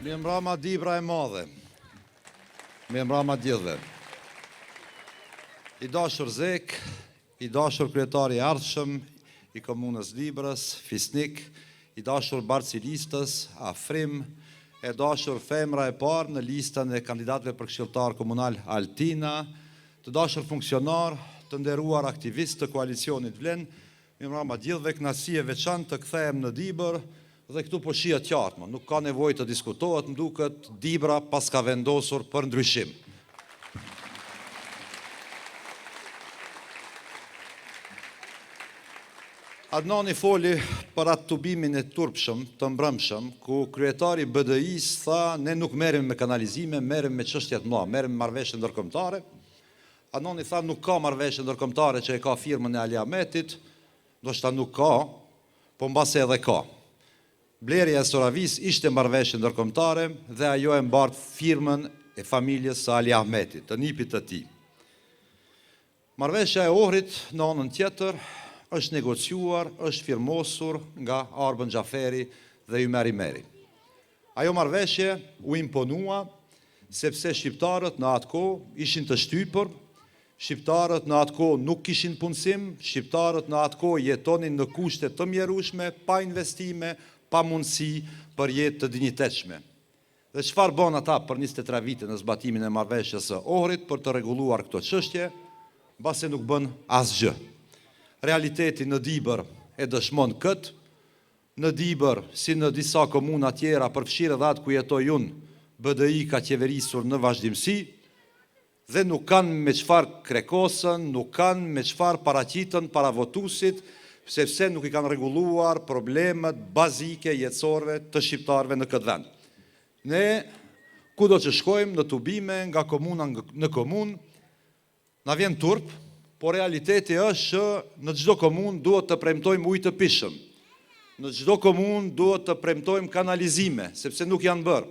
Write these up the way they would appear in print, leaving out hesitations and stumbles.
Mirë mbrëma Dibra e madhe. Mirë mbrëma gjithëve. I dashur Zek, i dashur kryetari i ardhshëm i komunës Dibrës, Fisnik, i dashur Barcilistës, Afrim, e dashur femra e parë në listën e kandidatëve për këshilltar komunal Altina, të dashur funksionar, të nderuar aktivist të koalicionit Vlen, mirë mbrëma gjithëve, kënaqësi e veçantë të kthehem në Dibër. Dhe këtu po shihet qartë, nuk ka nevojë të diskutohet, më duket Dibra pas ka vendosur për ndryshim. Adnani foli për atë tubimin e turpshëm, të mbrëmshëm, ku kryetari BDI-s tha, ne nuk merrem me kanalizime, merrem me çështje të mëdha, merrem me marrëveshje ndërkombëtare. Adnani tha nuk ka marrëveshje ndërkombëtare që e ka firmën e Ali Ahmetit, ndoshta nuk ka, po mbase edhe ka. Blerja e Soravis ishte marrëveshje ndërkombëtare dhe ajo e mbart firmën e familjes së Ali Ahmetit, të nipit të tij. Marrëveshja e Ohrit në anën tjetër është negociuar, është firmosur nga Arben Xhaferi dhe Ymer Imeri. Ajo marrëveshje u imponua sepse shqiptarët në atë kohë ishin të shtypur, shqiptarët në atë kohë nuk kishin punësim, shqiptarët në atë kohë jetonin në kushte të mjerueshme, pa investime, pa mundësi për jetë të dinjitetshme. Dhe çfarë bën ata për 23 vite në zbatimin e marrëveshjes së Ohrit për të rregulluar këto çështje, mbase nuk bën asgjë. Realiteti në Dibër e dëshmon këtë. Në Dibër, si në disa komuna tjera, përfshirë edhe atë ku jetoj unë, BDI ka qeverisur në vazhdimsi dhe nuk kanë me çfarë krekosën, nuk kanë me çfarë paraqitën para votuesit, sepse nuk i kanë rregulluar problemet bazike jetësore të shqiptarëve në këtë vend. Ne, kudo që shkojmë në tubime, nga komuna në komunë, na vjen turp, por realiteti është që në çdo komunë duhet të premtojmë ujë të pishëm. Në çdo komunë duhet të premtojmë kanalizime, sepse nuk janë bërë.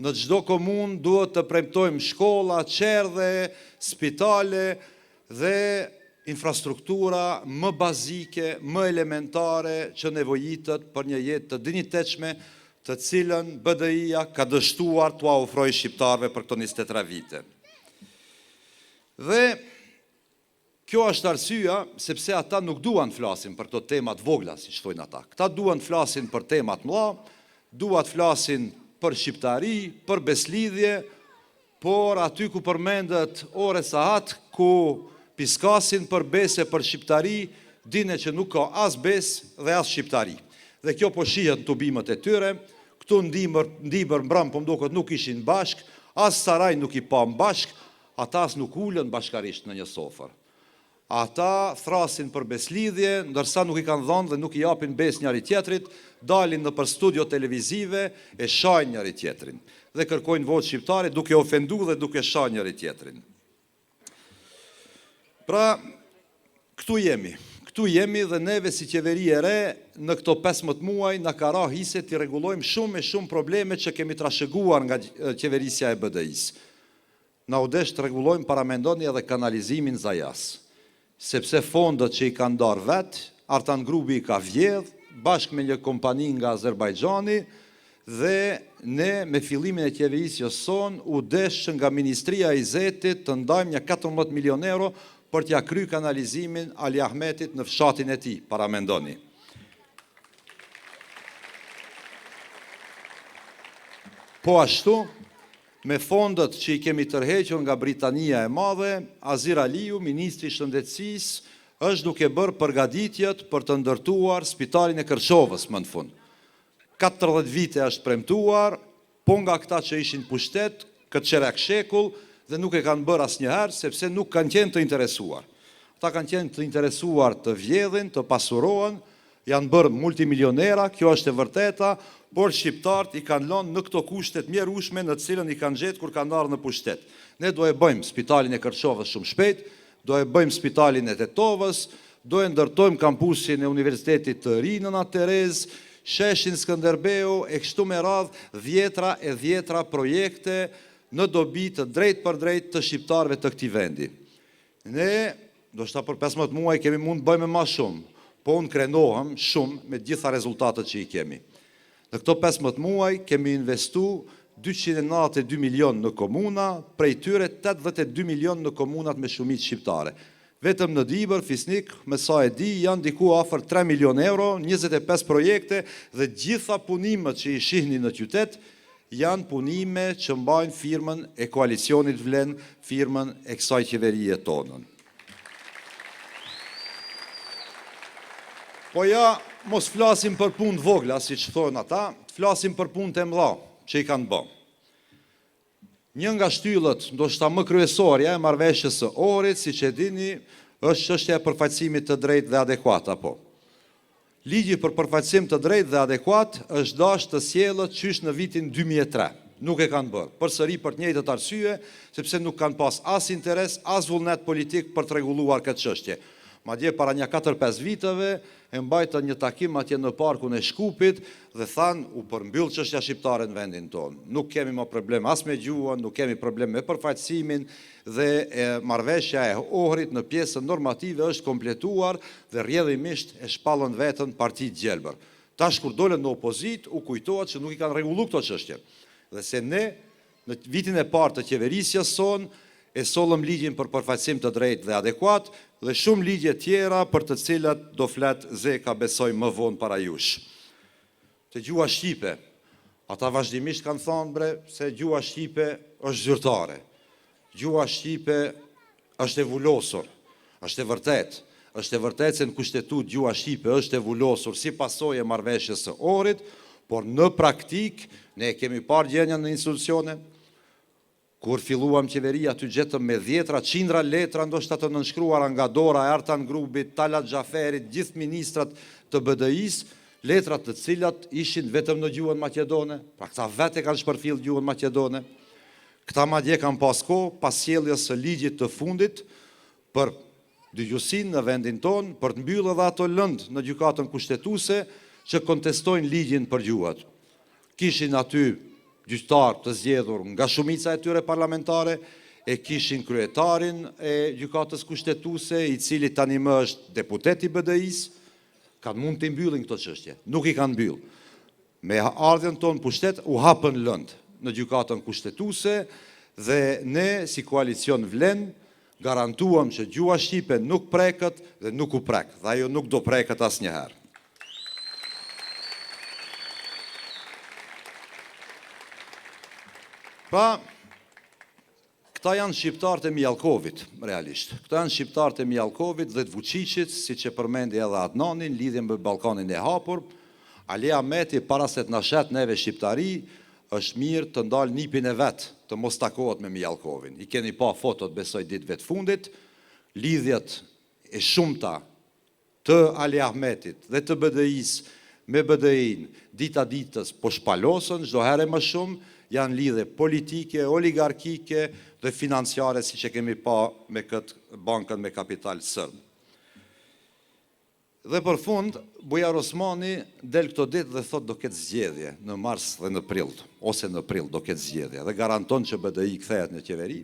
Në çdo komunë duhet të premtojmë shkolla, qerdhe, spitale dhe infrastruktura më bazike, më elementare që nevojitet për një jetë të dinjitetshme, të cilën BDI-ja ka dështuar t'u ofrojë shqiptarëve për këto 23 vite. Dhe kjo është arsyeja sepse ata nuk duan të flasin për këto temat vogla, siç thonë ata. Këta duan të flasin për temat mëdha, duan të flasin për shqiptari, për beslidhje, por aty ku përmendet ore sahat ku piskasin për besë e për shqiptari, dine që nuk ka as besë dhe as shqiptari. Dhe kjo po shihet në tubimet e tyre, këtu në Dibër mbram po mduket nuk ishin bashk, as Saraj nuk i pa bashk, ata as nuk ulën bashkarisht në një sofër. Ata thrasin për beslidhje, ndërsa nuk i kanë dhënë dhe nuk i japin besë njëri tjetrit, dalin në për studio televizive e shajnë njëri tjetrin. Dhe kërkojnë votë shqiptare duke ofendu dhe duke shajnë njëri tjetrin. Pra, këtu jemi dhe neve si qeveri e re në këto 15 muaj në ka ra hise t'i rregullojmë shumë probleme që kemi trashëguar nga qeverisja e BDI-s. Na u desh të rregullojmë paramendoni edhe kanalizimin Zajas, sepse fondet që i kanë darë vetë, Artan Grubi i ka vjedh, bashkë me një kompani nga Azerbajxhani, dhe ne me fillimin e qeverisjes son u desh nga Ministria e Zetit të ndajmë një 14 milion euro për t'ja kry kanalizimin Ali Ahmetit në fshatin e tij, paramendoni. Po ashtu, me fondet që i kemi tërhequr nga Britania e Madhe, Azir Aliu, Ministri i Shëndetësisë, është duke bërë përgatitjet për të ndërtuar spitalin e Kërçovës më në fund. 14 vite është premtuar, po nga këta që ishin pushtet, këtë qerek shekull, dhe nuk e kanë bërë asnjëherë, sepse nuk kanë qenë të interesuar. Ata kanë qenë të interesuar të vjedhin, të pasurohen, janë bërë multimilionera, kjo është e vërteta, por shqiptarët i kanë lënë në këto kushtet mjerueshme në të cilën i kanë gjetë kur kanë ardhur në pushtet. Ne do e bëjmë spitalin e Kërçovës shumë shpejt, do e bëjmë spitalin e Tetovës, do e ndërtojmë kampusin e Universitetit të Ri në Nat Terez, sheshin Skënderbeu e kështu me radhë dhjetra projekte në dobi të drejt për drejt të shqiptarëve të këtij vendi. Ne, do shta për 15 muaj kemi mund të bëjmë ma shumë, po unë krenohem shumë me gjitha rezultatët që i kemi. Në këto 15 muaj kemi investu 292 milion në komuna, prej tyre 82 milion në komunat me shumicë shqiptare. Vetëm në Dibër, Fisnik, me sa e di, janë diku afër 3 milion euro, 25 projekte dhe gjitha punimet që i shihni në qytet janë punime që mbajnë firmën e koalicionit Vlen, firmën e kësaj qeverie tonën. Po ja, mos flasim për punë vogla, si që thonë ata, flasim për punë të mëdha që i kanë bërë. Një nga shtyllët, ndoshta më kryesorja e marrëveshjes së Ohrit, siç e dini, është çështja e përfaqësimit të drejtë dhe adekuat apo. Ligji për përfaqësim të drejtë dhe adekuat është dashur të sjellët qysh në vitin 2003. Nuk e kanë bërë. Përsëri për të njëjtët arsye, sepse nuk kanë pas as interes, as vullnet politik për të rregulluar këtë çështje. Madje para një 4-5 viteve e mbajtën një takim atje në parkun e Shkupit dhe thanë u përmbyll çështja shqiptare në vendin tonë. Nuk kemi më problem as me gjuhën, nuk kemi problem me përfaqësimin dhe marrëveshja e Ohrit në pjesën normative është kompletuar dhe rrjedhimisht e shpallën veten Partia Gjelbër. Tash kur dolën në opozit u kujtohet se nuk i kanë rregulluar këto çështje. Dhe se ne në vitin e parë të qeverisjes son e sollëm ligjin për përfaqësim të drejtë dhe adekuat dhe shumë ligje tjera për të cilat do flet Zeka besoj më vonë para jush. Te gjua shqipe, ata vazhdimisht kanë thënë bre se gjua shqipe është zyrtare. Gjua shqipe është e vullosur, është e vërtet. Është e vërtet se në kushtetut gjua shqipe është e vullosur si pasojë e marrëveshjes së Ohrit, por në praktik ne kemi parë gjendjen në institucione. Kur filluam qeveria, aty gjetëm me 10 qindra letra ndoshta të nënshkruara nga Dora Ertan Grubit, Talat Xhaferit, gjithë ministrat të BDI-s, letrat të cilat ishin vetëm në gjuhën maqedone, pra këta vetë kanë shpërfill gjuhën maqedone. Këta madje kanë pas kohë pas sjelljes së ligjit të fundit për dëgjuesinë në vendin tonë, për të mbyllur edhe ato lëndë në gjykatën kushtetuese që kontestojnë ligjin për gjuhat. Kishin aty gjyqtar të zgjedhur nga shumica e tyre parlamentare, e kishin kryetarin e gjykatës kushtetuese, i cili tani më është deputet i BDI-s, kanë mund të mbyllin këto çështje. Nuk i kanë mbyll. Me ardhjen tonë pushtet u hapën lëndë në gjykatën kushtetuese dhe ne si koalicion Vlen garantuam që gjua shqipe nuk preket dhe nuk u prek, dhe ajo nuk do preket asnjëherë. Pra, këta janë shqiptarët e Mjalkovit, realisht. Këta janë shqiptarët e Mjalkovit dhe të Vučićit, si që përmendi edhe Adnanin, lidhje me Ballkanin e hapur. Ali Ahmeti, para se të na shet neve shqiptari, është mirë të ndalë nipin e vetë, të mos takohet me Mjalkovin. I keni pa fotot besoj ditëve të fundit, lidhjet e shumta të Ali Ahmetit dhe të BDI-s me BDI-n dita ditës po shpalosën, çdo herë më shumë, janë lidhje politike, oligarkike dhe financiare si që kemi pa me këtë bankën me kapital sërb. Dhe për fund, Bujar Osmani del këto ditë dhe thot do ketë zgjedhje në mars dhe në prill, ose në prill do ketë zgjedhje dhe garanton që BDI kthehet në qeveri.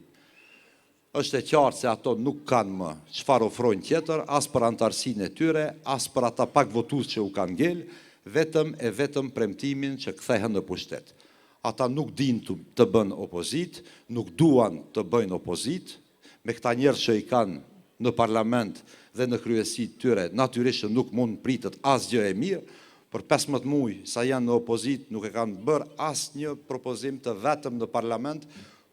Është e qartë se ato nuk kanë më çfarë ofrojnë tjetër, as për antarësinë e tyre, as për ata pak votues që u kanë ngel, vetëm premtimin që kthehen në pushtet. Ata nuk dinë të bënë opozit, nuk duan të bëjnë opozit, me këta njerëz që i kanë në parlament dhe në kryesi tyre, natyrisht nuk mund pritet asgjë e mirë, për 15 muaj sa janë në opozit nuk e kanë bërë asnjë propozim të vetëm në parlament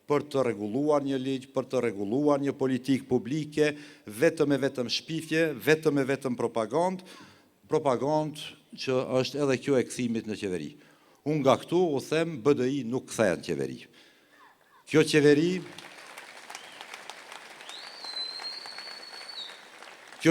për të rregulluar një ligj, për të rregulluar një politikë publike, vetëm e vetëm shpifje, vetëm e vetëm propagandë që është edhe kjo e kthimit në qeveri. Unë nga këtu u them BDI nuk kthehet në qeveri. Kjo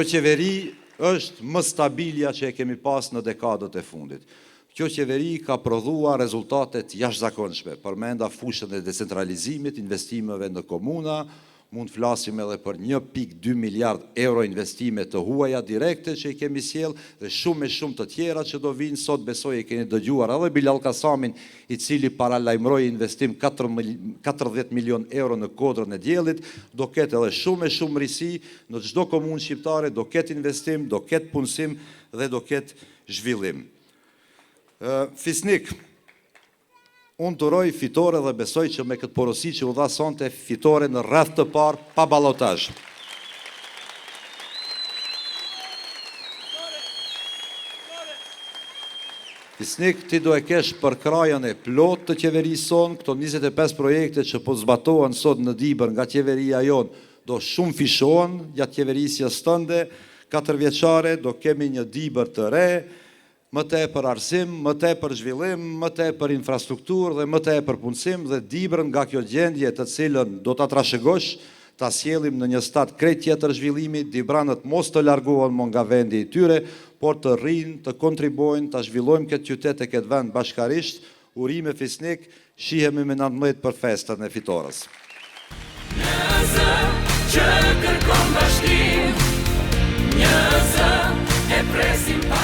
qeveri është më stabilja që e kemi pas në dekadët e fundit. Kjo qeveri ka prodhuar rezultatet jashtëzakonshme, përmenda fushën e decentralizimit, investimeve në komuna, mund flasim edhe për 1.2 miliard euro investime të huaja direkte që i kemi sjell dhe shumë të tjera që do vinë sot besoj e keni dëgjuar edhe Bilal Kasamin i cili paralajmëroi investim 40 milion euro në Kodrën e Diellit, do ketë edhe shumë risi në çdo komunë shqiptare, do ketë investim, do ketë punësim dhe do ketë zhvillim. Fisnik, unë të roj fitore dhe besoj që me këtë porosi që u dha sonte fitore në rreth të parë pa ballotazh. Fisnik, ti do e kesh për krajën e plot të qeverisë sonë, këto 25 projekte që po zbatohen sot në Dibër nga qeveria jonë, do shumë fishohen gjatë qeverisjes tënde, 4 vjeçare, do kemi një Dibër të re, më tepër arsim, më tepër zhvillim, më tepër infrastrukturë dhe më tepër punësim dhe Dibrën nga kjo gjendje të cilën do ta trashëgosh, ta sjellim në një stad krejt tjetër zhvillimi, dibranët mos të largohen më nga vendi i tyre, por të rrinë, të kontribojnë, të zhvillojmë këtë qytet e këtë vend bashkarisht. Urime Fisnik, shihemi me 19 për festën e fitores. Një zë që kërkon bashkim, një zë e presim